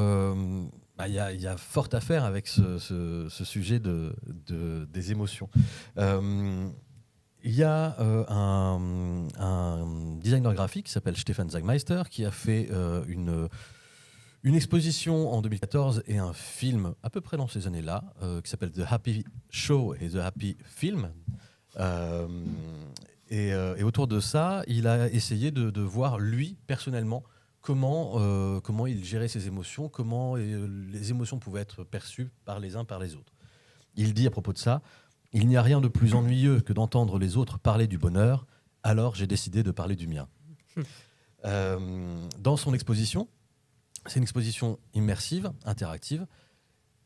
Speaker 4: il y a fort à faire avec ce sujet des émotions. Il y a un designer graphique qui s'appelle Stefan Zagmeister qui a fait une exposition en 2014 et un film à peu près dans ces années-là qui s'appelle The Happy Show et The Happy Film. Et autour de ça, il a essayé de voir lui personnellement comment il gérait ses émotions, comment les émotions pouvaient être perçues par les uns par les autres. Il dit à propos de ça: il n'y a rien de plus ennuyeux que d'entendre les autres parler du bonheur, alors j'ai décidé de parler du mien. Dans son exposition, c'est une exposition immersive, interactive,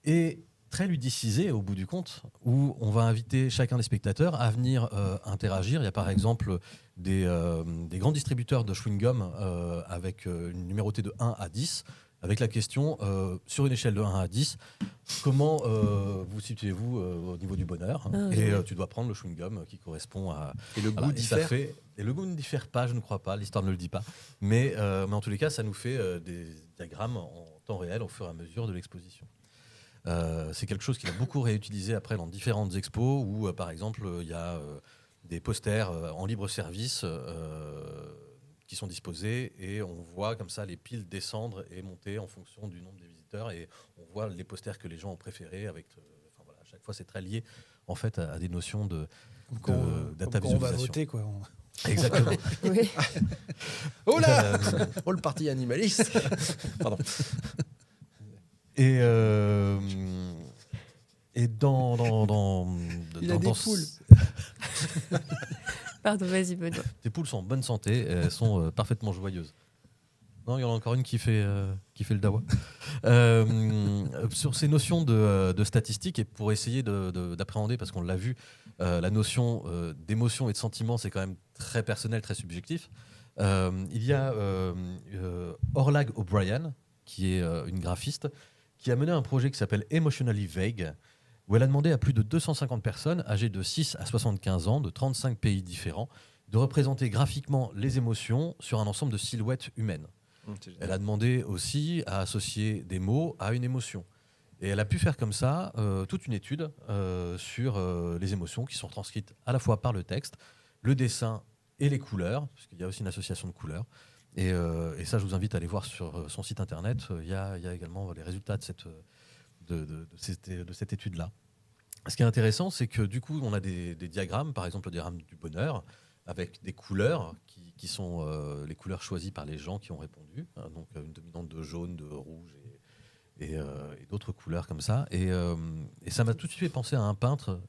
Speaker 4: et très ludicisée au bout du compte, où on va inviter chacun des spectateurs à venir interagir. Il y a par exemple des grands distributeurs de chewing-gum avec une numérotée de 1 à 10, avec la question, sur une échelle de 1 à 10, comment vous situez-vous au niveau du bonheur? Et tu dois prendre le chewing-gum qui correspond à...
Speaker 3: Et le goût diffère.
Speaker 4: Et le goût ne diffère pas, je ne crois pas, l'histoire ne le dit pas. Mais en tous les cas, ça nous fait des diagrammes en temps réel au fur et à mesure de l'exposition. C'est quelque chose qu'il a beaucoup réutilisé après dans différentes expos où, par exemple, il y a des posters en libre service qui sont disposés et on voit comme ça les piles descendre et monter en fonction du nombre des visiteurs et on voit les posters que les gens ont préférés avec à chaque fois c'est très lié en fait à des notions de data visualisation.
Speaker 2: On va voter quoi.
Speaker 4: Exactement.
Speaker 1: Oui.
Speaker 3: Oh là oh le parti animaliste. Pardon.
Speaker 4: Et dans
Speaker 2: il a des poules.
Speaker 1: Pardon, vas-y, Benoît.
Speaker 4: Tes poules sont en bonne santé, et elles sont parfaitement joyeuses. Non, il y en a encore une qui fait le dawa. Sur ces notions de statistiques, et pour essayer d'appréhender, parce qu'on l'a vu, la notion d'émotion et de sentiment, c'est quand même très personnel, très subjectif. Il y a Orlag O'Brien, qui est une graphiste, qui a mené un projet qui s'appelle Emotionally Vague, où elle a demandé à plus de 250 personnes âgées de 6 à 75 ans, de 35 pays différents, de représenter graphiquement les émotions sur un ensemble de silhouettes humaines. Elle a demandé aussi à associer des mots à une émotion. Et elle a pu faire comme ça toute une étude sur les émotions qui sont transcrites à la fois par le texte, le dessin et les couleurs, parce qu'il y a aussi une association de couleurs. Et ça, je vous invite à aller voir sur son site internet. Il y a également les résultats de cette étude-là. Ce qui est intéressant, c'est que du coup, on a des diagrammes, par exemple le diagramme du bonheur, avec des couleurs qui sont les couleurs choisies par les gens qui ont répondu. Donc une dominante de jaune, de rouge et d'autres couleurs comme ça. Et ça m'a tout de suite fait penser à un peintre.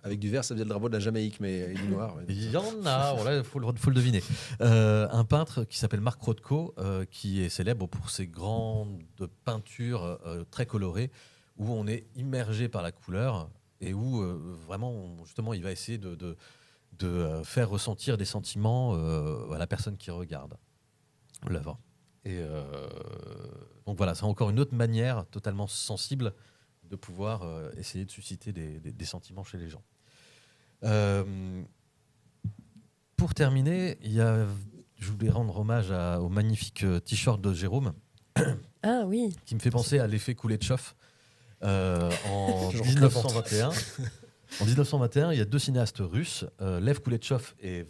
Speaker 3: Avec du vert, ça faisait le drapeau de la Jamaïque, mais du noir. Ouais.
Speaker 4: Il y en a, il faut le deviner. Un peintre qui s'appelle Marc Rothko, qui est célèbre pour ses grandes peintures très colorées, où on est immergé par la couleur et où vraiment, justement, il va essayer de faire ressentir des sentiments à la personne qui regarde l'œuvre. Et donc voilà, c'est encore une autre manière totalement sensible de pouvoir essayer de susciter des sentiments chez les gens. Pour terminer, je voulais rendre hommage au magnifique t-shirt de Jérôme.
Speaker 1: Ah oui.
Speaker 4: Qui me fait penser à l'effet Kouletchov en 1921. En 1921, il y a deux cinéastes russes, Lev Kouletchov et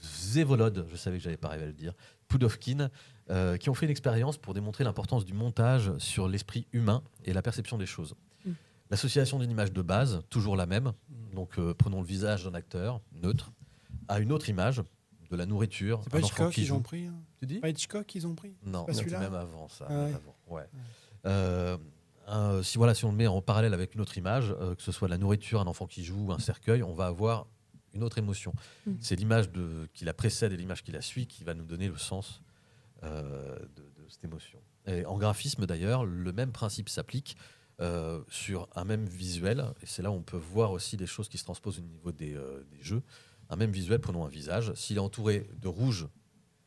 Speaker 4: Vsevolod, je savais que j'allais pas arriver à le dire, Pudovkin, qui ont fait une expérience pour démontrer l'importance du montage sur l'esprit humain et la perception des choses. L'association d'une image de base, toujours la même, donc prenons le visage d'un acteur neutre, à une autre image, de la nourriture.
Speaker 2: C'est pas Hitchcock qu'ils ont pris
Speaker 4: Tu dis
Speaker 2: pas Hitchcock qu'ils ont pris?
Speaker 4: Non, c'est même avant ça.
Speaker 2: Ah ouais.
Speaker 4: Avant. Ouais. Si on le met en parallèle avec une autre image, que ce soit de la nourriture, un enfant qui joue, un cercueil, on va avoir une autre émotion. C'est l'image qui la précède et l'image qui la suit qui va nous donner le sens de cette émotion. Et en graphisme d'ailleurs, le même principe s'applique. sur un même visuel. Et c'est là où on peut voir aussi des choses qui se transposent au niveau des jeux. Un même visuel, prenons un visage. S'il est entouré de rouge,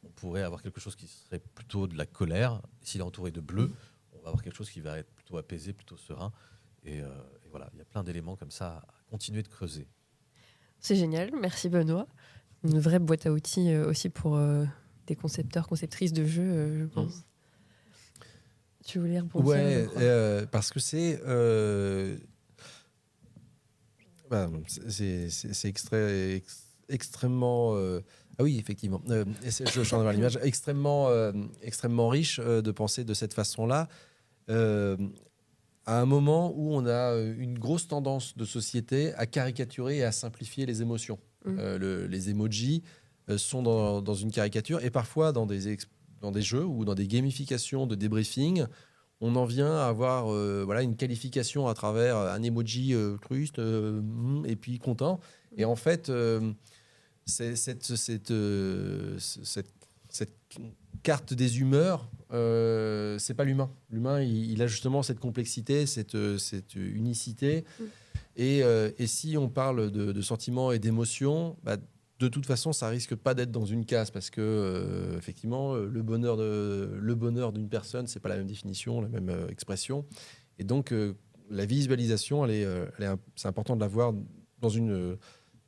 Speaker 4: on pourrait avoir quelque chose qui serait plutôt de la colère. S'il est entouré de bleu, on va avoir quelque chose qui va être plutôt apaisé, plutôt serein. Et voilà, il y a plein d'éléments comme ça à continuer de creuser.
Speaker 1: C'est génial, merci Benoît. Une vraie boîte à outils aussi pour des concepteurs, conceptrices de jeux, je pense. Tu voulais rebondir?
Speaker 3: Ouais, parce que c'est extrêmement... ah oui, effectivement. Je suis en train de voir l'image. Extrêmement riche de penser de cette façon-là. À un moment où on a une grosse tendance de société à caricaturer et à simplifier les émotions. Les emojis sont dans une caricature et parfois dans des jeux ou dans des gamifications de débriefing, on en vient à avoir une qualification à travers un emoji triste et puis content. Et en fait, cette carte des humeurs, c'est pas l'humain. L'humain, il a justement cette complexité, cette unicité. Et si on parle de sentiments et d'émotions, de toute façon, ça risque pas d'être dans une case parce que effectivement, le bonheur d'une personne, c'est pas la même définition, la même expression. Et donc, la visualisation, c'est important de l'avoir dans une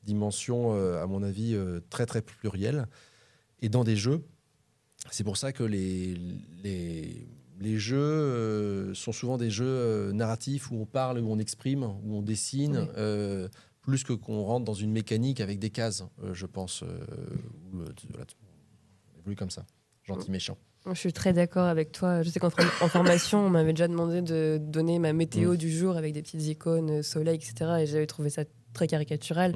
Speaker 3: dimension, à mon avis, très très plurielle. Et dans des jeux, c'est pour ça que les jeux sont souvent des jeux narratifs où on parle, où on exprime, où on dessine, plus que qu'on rentre dans une mécanique avec des cases, je pense. On évolue comme ça, gentil, méchant.
Speaker 1: Je suis très d'accord avec toi. Je sais qu'en formation, on m'avait déjà demandé de donner ma météo du jour avec des petites icônes, soleil, etc. Et j'avais trouvé ça très caricatural.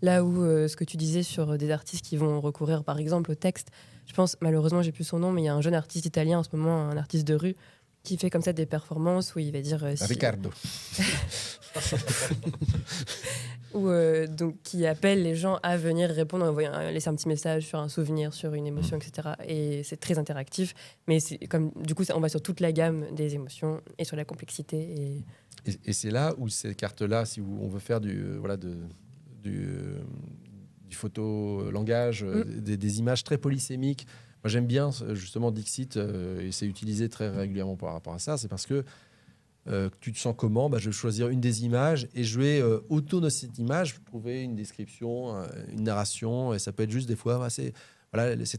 Speaker 1: Là où ce que tu disais sur des artistes qui vont recourir, par exemple, au texte, je pense, malheureusement, j'ai plus son nom, mais il y a un jeune artiste italien en ce moment, un artiste de rue, qui fait comme ça des performances où il va dire...
Speaker 3: Riccardo.
Speaker 1: Donc, qui appelle les gens à venir répondre, laisser un petit message sur un souvenir, sur une émotion, etc. Et c'est très interactif, mais du coup, on va sur toute la gamme des émotions et sur la complexité.
Speaker 3: Et c'est là où ces cartes-là, si on veut faire du photo-langage, des images très polysémiques. Moi, j'aime bien justement Dixit, et c'est utilisé très régulièrement par rapport à ça. C'est parce que tu te sens comment, je vais choisir une des images et je vais, autour de cette image, trouver une description, une narration. Et ça peut être juste des fois, cet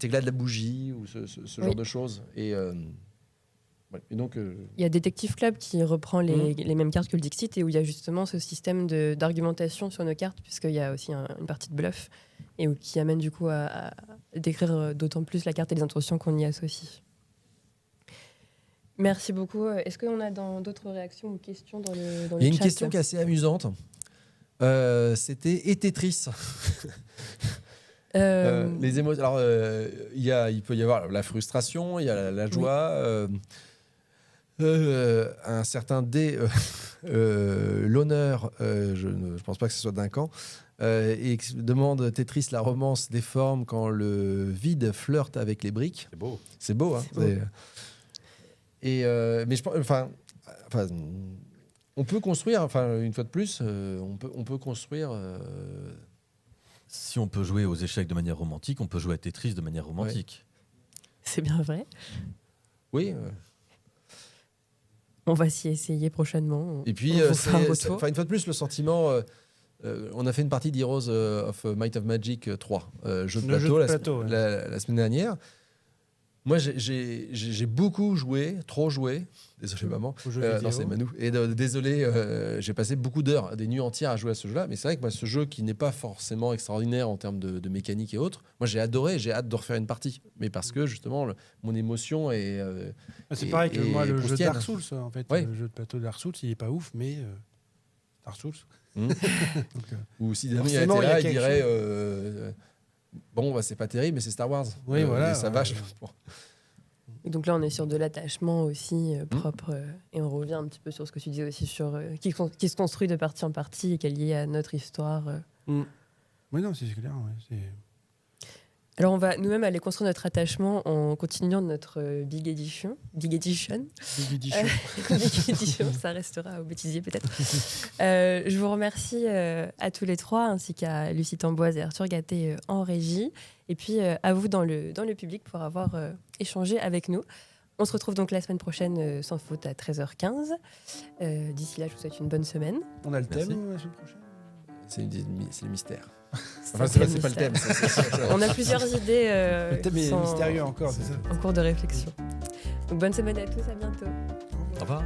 Speaker 3: éclat de la bougie ou ce genre de choses. Et donc,
Speaker 1: il y a Detective Club qui reprend les mêmes cartes que le Dixit et où il y a justement ce système d'argumentation sur nos cartes, puisqu'il y a aussi une partie de bluff et qui amène du coup à décrire d'autant plus la carte et les intentions qu'on y associe. Merci beaucoup. Est-ce qu'on a d'autres réactions ou questions dans le chat?
Speaker 3: Il y a une question qui est assez amusante. C'était Tetris. Les émotions. Alors, il peut y avoir la frustration, il y a la joie. Un certain l'honneur, je ne pense pas que ce soit d'un camp, et demande Tetris, la romance des formes quand le vide flirte avec les briques. C'est beau, hein.
Speaker 1: C'est beau.
Speaker 3: Mais je pense, on peut construire, une fois de plus, on peut construire.
Speaker 4: Si on peut jouer aux échecs de manière romantique, on peut jouer à Tetris de manière romantique.
Speaker 1: C'est bien vrai.
Speaker 3: Oui.
Speaker 1: On va s'y essayer prochainement.
Speaker 3: Et puis, une fois de plus, le sentiment... on a fait une partie d'Heroes of Might of Magic 3, jeu de plateau, la semaine dernière. Moi, j'ai beaucoup joué, trop joué. Désolé, maman. Non, c'est Manou. Et désolé, j'ai passé beaucoup d'heures, des nuits entières à jouer à ce jeu-là. Mais c'est vrai que moi, ce jeu qui n'est pas forcément extraordinaire en termes de mécanique et autres, moi, j'ai adoré, j'ai hâte de refaire une partie. Mais parce que, justement, mon émotion est.
Speaker 2: C'est pareil que moi, le jeu Dark Souls, en fait. Le jeu de plateau Dark Souls, il n'est pas ouf, mais Dark Souls.
Speaker 3: Ou si Damien était là, il dirait. Bon, c'est pas terrible, mais c'est Star Wars.
Speaker 2: Oui, voilà.
Speaker 3: Ça vache.
Speaker 1: Et donc là, on est sur de l'attachement aussi propre. Et on revient un petit peu sur ce que tu disais aussi, sur qui se construit de partie en partie et qui est lié à notre histoire.
Speaker 2: Oui, non, c'est clair.
Speaker 1: Alors, on va nous-mêmes aller construire notre attachement en continuant notre Big Edition. Big Edition.
Speaker 2: Big Edition.
Speaker 1: Big Edition, ça restera au bêtisier peut-être. Je vous remercie à tous les trois, ainsi qu'à Lucie Tamboise et Arthur Gatté en régie. Et puis à vous dans le public pour avoir échangé avec nous. On se retrouve donc la semaine prochaine, sans faute, à 13h15. D'ici là, je vous souhaite une bonne semaine.
Speaker 2: On a le
Speaker 4: Merci.
Speaker 2: thème la semaine prochaine.
Speaker 3: C'est le mystère.
Speaker 1: C'est
Speaker 3: Enfin, c'est pas le thème.
Speaker 1: On a plusieurs idées
Speaker 2: Le thème est
Speaker 1: sont
Speaker 2: mystérieux encore, c'est ça.
Speaker 1: en cours de réflexion. Donc bonne semaine à tous, à bientôt.
Speaker 4: Au revoir.